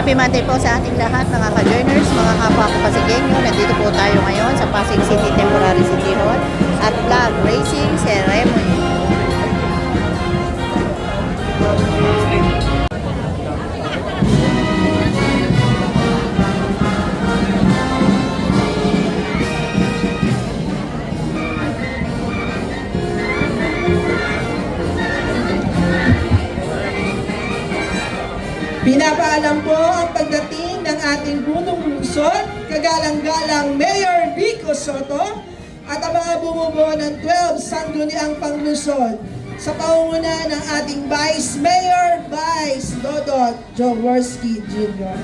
Happy Monday po sa ating lahat mga ka-journers, mga kapwa ko Pasiggenyo. Nandito po tayo ngayon sa Pasig City Temporary City Hall at Flag Racing Ceremony. Pinapaalam po ang pagdating ng ating punong lungsod, kagalang-galang Mayor Vico Soto at ang mga bumubuo ng 12 sangguniang panglusod sa pangunguna ng ating Vice Mayor, Vice Dodot Jaworski Jr.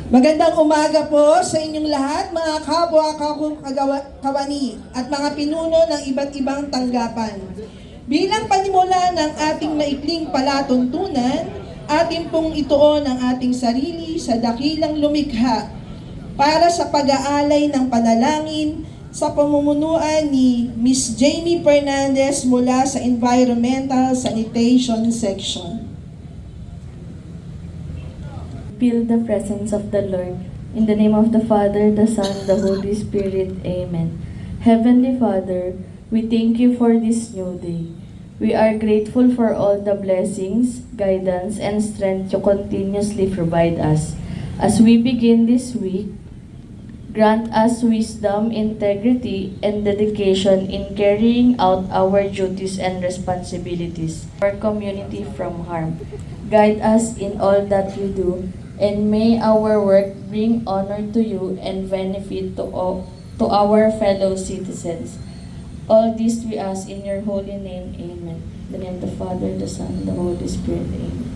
Magandang umaga po sa inyong lahat, mga kapwa kawani at mga pinuno ng iba't ibang tanggapan. Bilang panimula ng ating maikling palatuntunan, atin pong ituon ang ating sarili sa dakilang lumikha para sa pag-aalay ng panalangin sa pamumunuan ni Miss Jamie Fernandez mula sa Environmental Sanitation Section. Feel the presence of the Lord. In the name of the Father, the Son, the Holy Spirit. Amen. Heavenly Father, we thank you for this new day. We are grateful for all the blessings, guidance, and strength you continuously provide us. As we begin this week, grant us wisdom, integrity, and dedication in carrying out our duties and responsibilities for community from harm. Guide us in all that you do, and may our work bring honor to you and benefit to our fellow citizens. All this we ask in your holy name. Amen. In the name of the Father, the Son, and the Holy Spirit. Amen.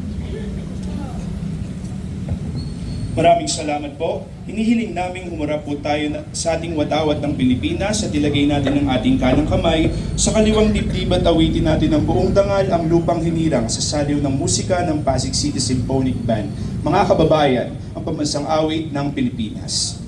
Maraming salamat po. Hinihiling naming humarap po tayo sa ating watawat ng Pilipinas at ilagay natin ang ating kanang kamay sa kaliwang dibdib at awitin natin ng buong dangal ang lupang hinirang sa saliw ng musika ng Pasig City Symphonic Band. Mga kababayan, ang pambansang awit ng Pilipinas.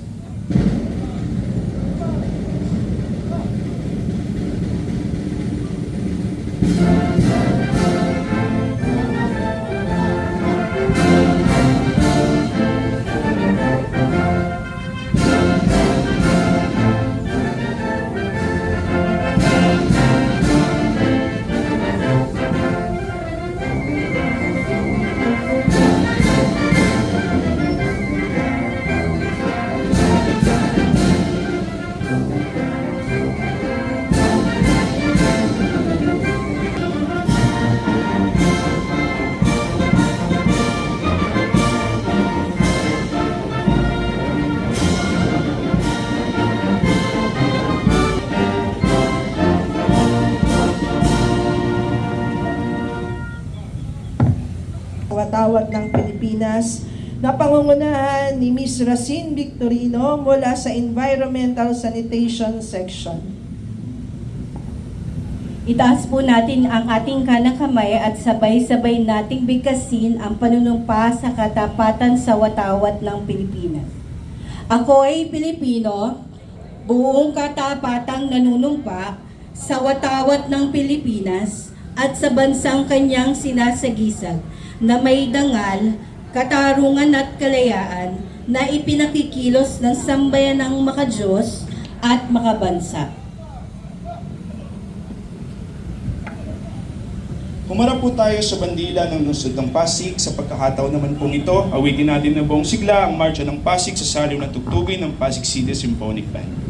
Watawat ng Pilipinas na pangungunahan ni Miss Racine Victorino mula sa Environmental Sanitation Section. Itaas po natin ang ating kanang kamay at sabay-sabay nating bigkasin ang panunumpa sa katapatan sa watawat ng Pilipinas. Ako ay Pilipino, buong katapatang nanunumpa sa watawat ng Pilipinas at sa bansang kanyang sinasagisag na may dangal, katarungan at kalayaan na ipinakikilos ng sambayan ng makadiyos at makabansa. Humarap po tayo sa bandila ng lungsod ng Pasig. Sa pagkakataon naman pong ito, awitin natin ng buong sigla ang Marcha ng Pasig sa saliw ng tugtugin ng Pasig City Symphonic Band.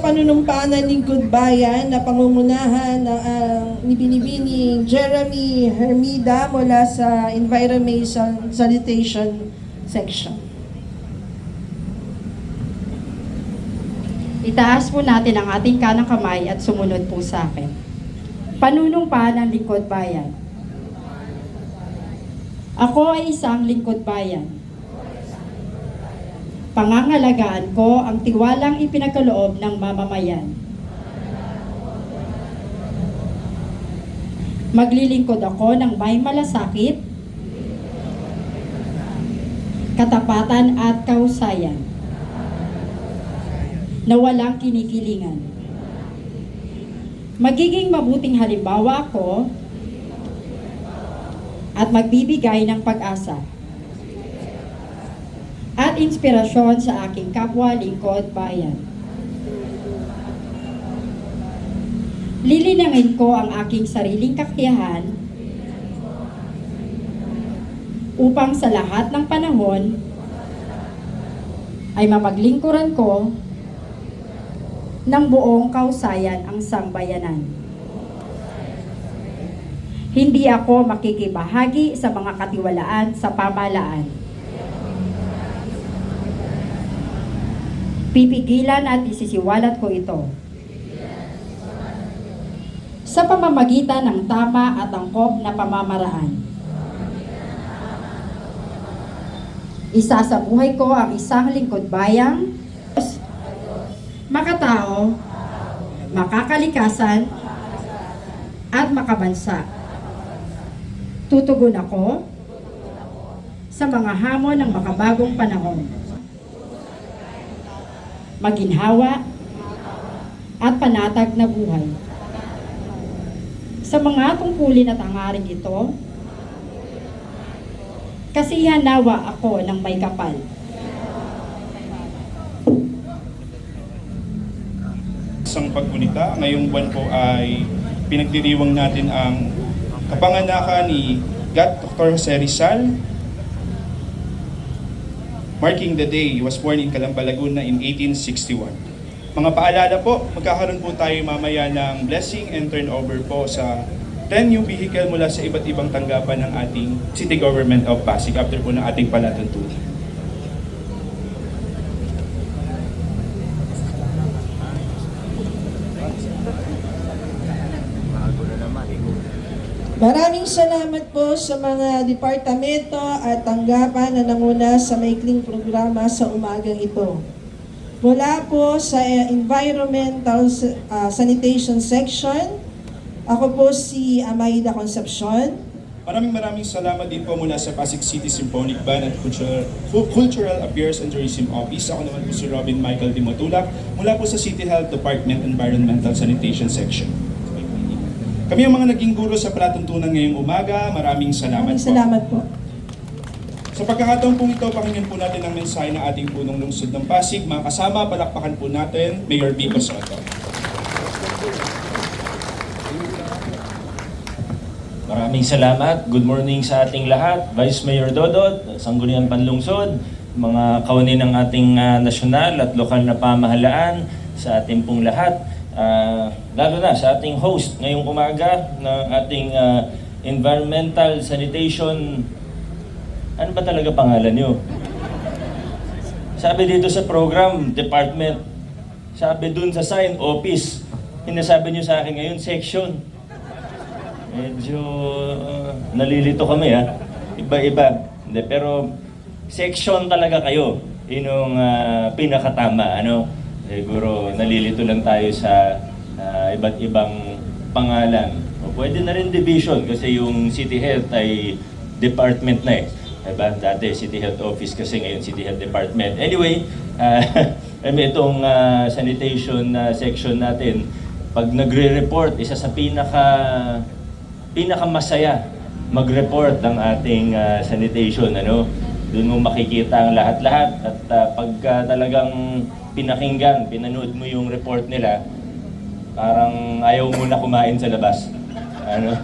panunumpaan ng Lingkod Bayan na pangungunahan ni Binibining Jeremy Hermida mula sa Environmental Sanitation Section. Itaas po natin ang ating kanang kamay at sumunod po sa akin. Panunumpa ng Lingkod Bayan. Ako ay isang lingkod bayan. Pangangalagaan ko ang tiwalang ipinagkaloob ng mamamayan. Maglilingkod ako ng may malasakit, katapatan at kahusayan, na walang kinikilingan. Magiging mabuting halimbawa ako at magbibigay ng pag-asa at inspirasyon sa aking kapwa lingkod bayan. Lilinangin ko ang aking sariling kakayahan upang sa lahat ng panahon ay mapaglingkuran ko ng buong kausayan ang sambayanan. Hindi ako makikibahagi sa mga katiwalaan sa pamahalaan. Pipigilan at isisiwalat ko ito sa pamamagitan ng tama at angkop na pamamaraan. Isasabuhay ko ang isang lingkod bayang makatao, makakalikasan, at makabansa. Tutugon ako sa mga hamon ng makabagong panahon. Maginhawa at panatag na buhay. Sa mga tungkulin at hangaring ito, kasihan nawa ako ng may kapal. Isang paggunita, ngayong buwan po ay pinagdiriwang natin ang kapanganakan ni Dr. Jose Rizal, marking the day he was born in Calamba, Laguna in 1861. Mga paalala po, magkakaroon po tayo mamaya ng blessing and turnover po sa 10 new vehicle mula sa iba't ibang tanggapan ng ating City Government of Pasig after po ng ating palatuntunan. Maraming salamat po sa mga departamento at tanggapan na nanguna sa maikling programa sa umagang ito. Mula po sa Environmental Sanitation Section, ako po si Amaida Concepcion. Maraming salamat din po mula sa Pasig City Symphonic Band at Cultural Affairs and Tourism Office. Ako naman po si Robin Michael Dimotulak mula po sa City Health Department Environmental Sanitation Section. Kami ang mga naging guro sa palatuntunan ngayong umaga. Maraming salamat po. Salamat po. Sa pagkakataon pong ito, pakinggan po natin ang mensahe ng ating punong lungsod ng Pasig. Mga kasama, palakpakan po natin, Mayor Vico Soto. Maraming salamat. Good morning sa ating lahat. Vice Mayor Dodot, Sangguniang Panlungsod, mga kawani ng ating nasyonal at lokal na pamahalaan, sa ating pong lahat. Lalo na sa ating host ngayong umaga ng ating Environmental Sanitation. Ano ba talaga pangalan nyo? Sabi dito sa program, department. Sabi dun sa sign, office. Hinasabi nyo sa akin ngayon, section. Medyo nalilito kami ha. Iba-iba. Hindi, pero section talaga kayo. Yun yung pinakatama. Ano? Siguro nalilito lang tayo sa iba't ibang pangalan. O pwede na rin division kasi yung City Health ay department na eh. Diba? Dati City Health Office kasi ngayon City Health Department. Anyway, itong sanitation section natin, pag nagre-report, isa sa pinakamasaya mag-report ng ating sanitation. Ano? Doon mo makikita ang lahat-lahat at pagka talagang pinakinggan, pinanood mo yung report nila, parang ayaw mo na kumain sa labas. Ano?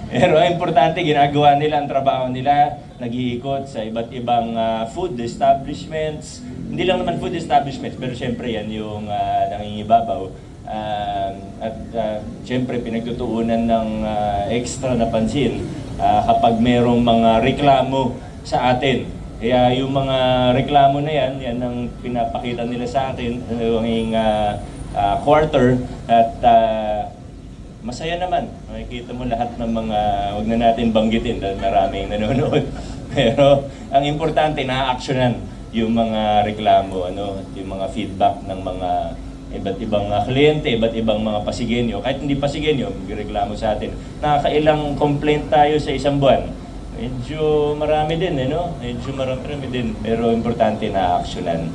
Pero importante, ginagawa nila ang trabaho nila, nag-iikot sa iba't ibang food establishments, Hindi lang naman food establishments, pero syempre yan yung nangingibabaw. Syempre pinagtutuunan ng extra na pansin kapag merong mga reklamo sa atin. Kaya yung mga reklamo na yan, yan ang pinapakita nila sa atin yung quarter at masaya naman. Makikita mo lahat ng mga, wag na natin banggitin dahil maraming nanonood. Pero ang importante, na-actionan yung mga reklamo, yung mga feedback ng mga iba't ibang kliyente, iba't ibang mga pasigenyo. Kahit hindi pasigenyo, magreklamo sa atin. Nakakailang complaint tayo sa isang buwan. Medyo marami din, Medyo marami din. Pero importante na actionan.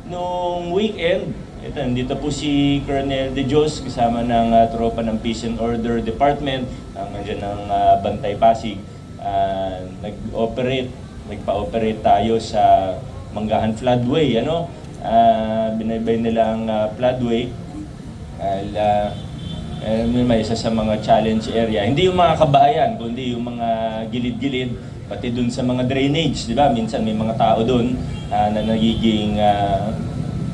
Nung weekend, nandito po si Colonel De Dios kasama ng tropa ng Peace and Order Department, nandiyan ng Bantay Pasig. Nagpa-operate tayo sa Manggahan Floodway, binaybay nila ang floodway. May isa sa mga challenge area. Hindi yung mga kabahayan, kundi yung mga gilid-gilid, pati dun sa mga drainage, di ba? Minsan may mga tao dun na nagiging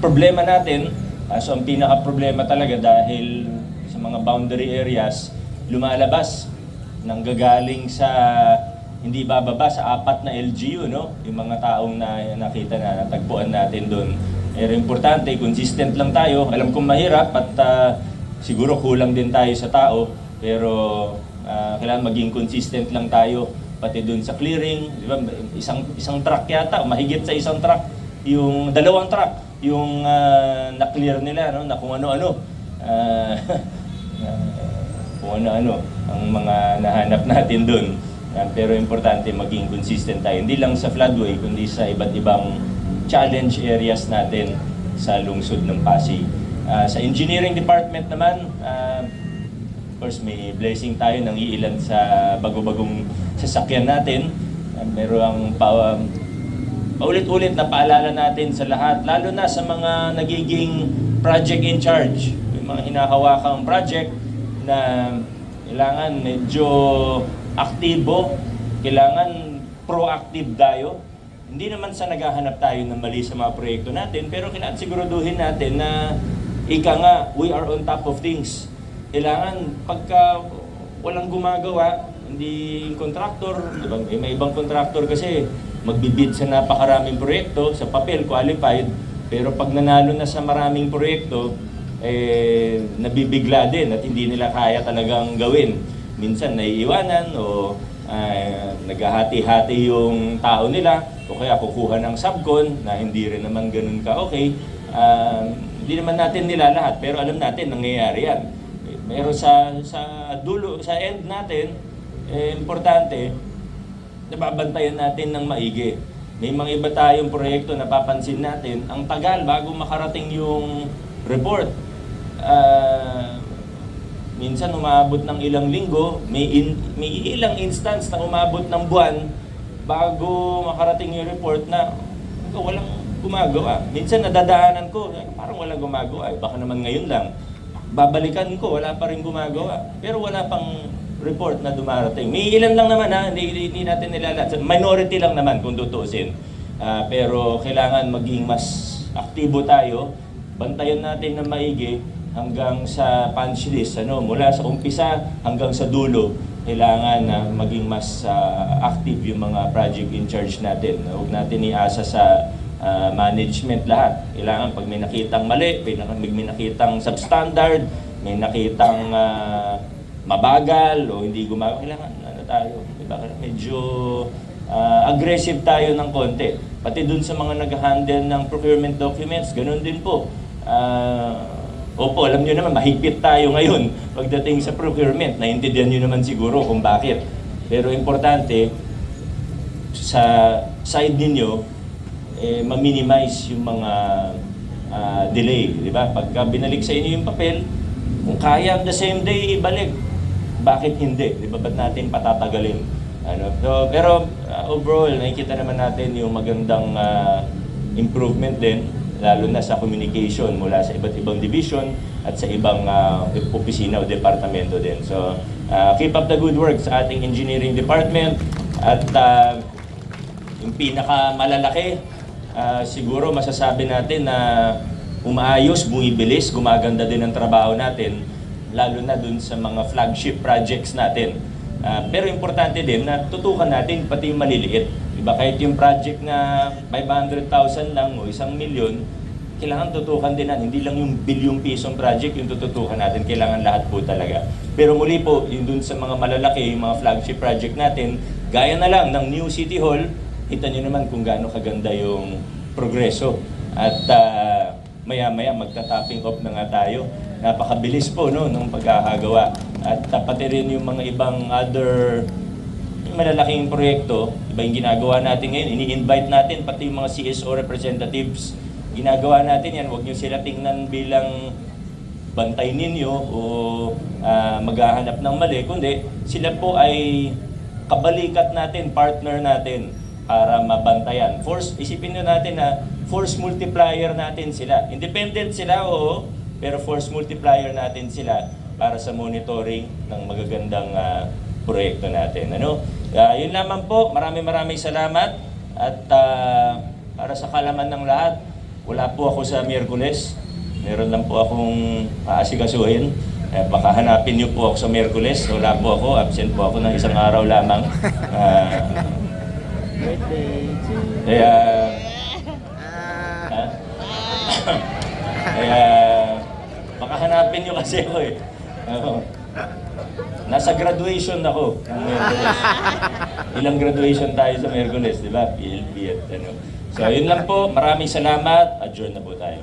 problema natin. So ang pinaka-problema talaga dahil sa mga boundary areas, lumalabas nang gagaling sa hindi bababa sa 4 na LGU, yung mga taong nakita na natagpuan natin dun. Pero importante, consistent lang tayo. Alam kong mahirap at siguro kulang din tayo sa tao, pero kailangan maging consistent lang tayo pati dun sa clearing, di ba? Isang truck yata, mahigit sa isang truck, yung 2 truck, yung na-clear nila, na kung ano-ano. Kung ano-ano ang mga nahanap natin dun. Pero importante maging consistent tayo, hindi lang sa floodway, kundi sa iba't ibang challenge areas natin sa lungsod ng Pasig. Sa engineering department naman, of course may blessing tayo ng iilan sa bago-bagong sasakyan natin. Meron ang paulit-ulit na paalala natin sa lahat, lalo na sa mga nagiging project in charge, yung mga hinahawakang project na kailangan medyo aktibo, kailangan proactive tayo. Hindi naman sa naghahanap tayo ng mali sa mga proyekto natin, pero kailangan siguraduhin natin na we are on top of things. Kailangan pagka walang gumagawa, hindi yung contractor, diba? May ibang contractor kasi magbibid sa napakaraming proyekto, sa papel, qualified, pero pag nanalo na sa maraming proyekto, nabibigla din at hindi nila kaya talagang gawin. Minsan naiiwanan o naghahati-hati yung tao nila o kaya kukuha ng subcon na hindi rin naman ganun ka okay. Hindi naman natin nila lahat pero alam natin nangyayari yan. Meron sa dulo, sa end natin, importante, nababantayan natin ng maigi. May mga iba tayong proyekto na papansin natin, ang tagal bago makarating yung report. Minsan umabot ng ilang linggo, may ilang instance na umabot ng buwan bago makarating yung report na walang gumagawa. Minsan nadadaanan ko, parang walang gumagawa. Baka naman ngayon lang. Babalikan ko, wala pa rin gumagawa. Pero wala pang report na dumarating. May ilan lang naman hindi natin nilalat. Minority lang naman kung tutuusin. Pero kailangan maging mas aktibo tayo. Bantayan natin na maigi hanggang sa punch list, mula sa umpisa hanggang sa dulo, kailangan na maging mas active yung mga project in charge natin. Huwag natin iasa sa management lahat. Kailangan pag may nakitang mali, may nakitang substandard, may nakitang mabagal o hindi gumagawa, kailangan tayo. Diba? Medyo aggressive tayo ng konti. Pati dun sa mga nag-handle ng procurement documents, ganun din po. Opo, alam nyo naman, mahigpit tayo ngayon pagdating sa procurement. Naintindihan nyo naman siguro kung bakit. Pero importante, sa side ninyo, ma-minimize yung mga delay. Di ba? Pagka binalik sa inyo yung papel, kung kaya the same day ibalik, bakit hindi? Di ba? Ba't natin patatagalin? Pero overall, nakikita naman natin yung magandang improvement din, lalo na sa communication mula sa iba't ibang division at sa ibang opisina o departamento din. So, keep up the good work sa ating engineering department at yung pinakamalalaki siguro masasabi natin na umaayos, bumibilis, gumaganda din ang trabaho natin, lalo na dun sa mga flagship projects natin. Pero importante din na tutukan natin pati yung maliliit. Diba? Kahit yung project na 500,000 lang o 1 milyon, kailangan tutukan din natin. Hindi lang yung bilyong pisong project yung tututukan natin, kailangan lahat po talaga. Pero muli po, yung dun sa mga malalaki, yung mga flagship project natin, gaya na lang ng New City Hall, kita nyo naman kung gaano kaganda yung progreso. At maya-maya magta-topping off na nga tayo. Napakabilis po no, ng pagkakagawa. At pati rin yung mga ibang other malalaking proyekto, iba yung ginagawa natin ngayon, ini-invite natin pati yung mga CSO representatives. Ginagawa natin yan, huwag nyo sila tingnan bilang bantay ninyo o maghahanap ng mali, kundi sila po ay kabalikat natin, partner natin para mabantayan. Isipin nyo natin na force multiplier natin sila. Independent sila, oo, pero force multiplier natin sila para sa monitoring ng magagandang proyekto natin. Yun lamang po, maraming salamat at para sa kalaman ng lahat, wala po ako sa Miyerkules. Meron lang po akong aasikasuhin. Baka hanapin niyo po ako sa Miyerkules. Wala po ako. Absent po ako ng 1 araw lamang. Kaya baka hanapin niyo kasi ako eh. Nasa graduation ako ng Miyerkules. Ilang graduation tayo sa Miyerkules, di ba? PLB at ano. So, yun lang po. Maraming salamat. Adjourn na po tayo.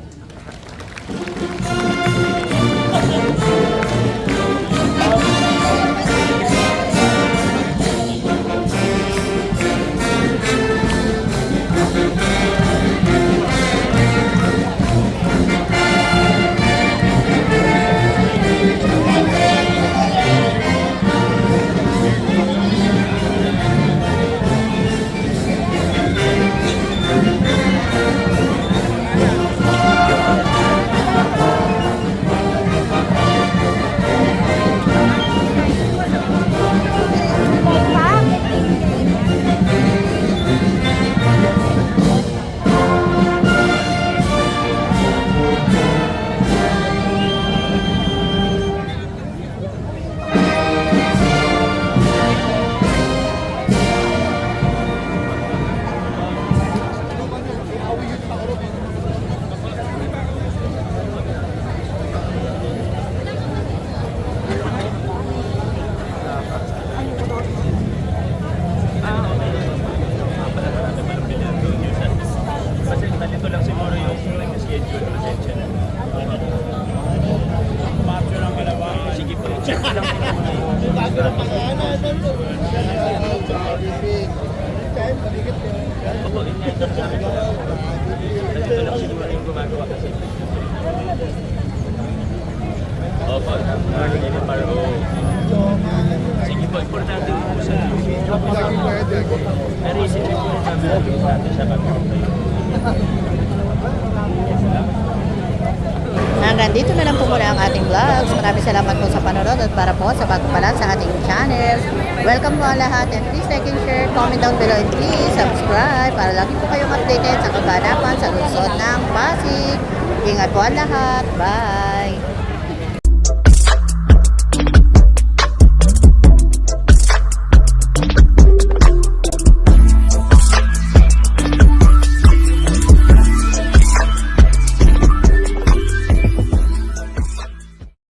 Opo, sige po, importante po sa na-receive po natin sa pagkakaroon. Hanggang dito na lang po muna ang ating vlogs. Maraming salamat po sa panonood at para po sa pagpapalan sa ating channel. Welcome po ang lahat and please like and share, comment down below and please subscribe para lagi po kayong updated sa kaganapan sa lungsod ng Pasig. Ingat po ang lahat. Bye!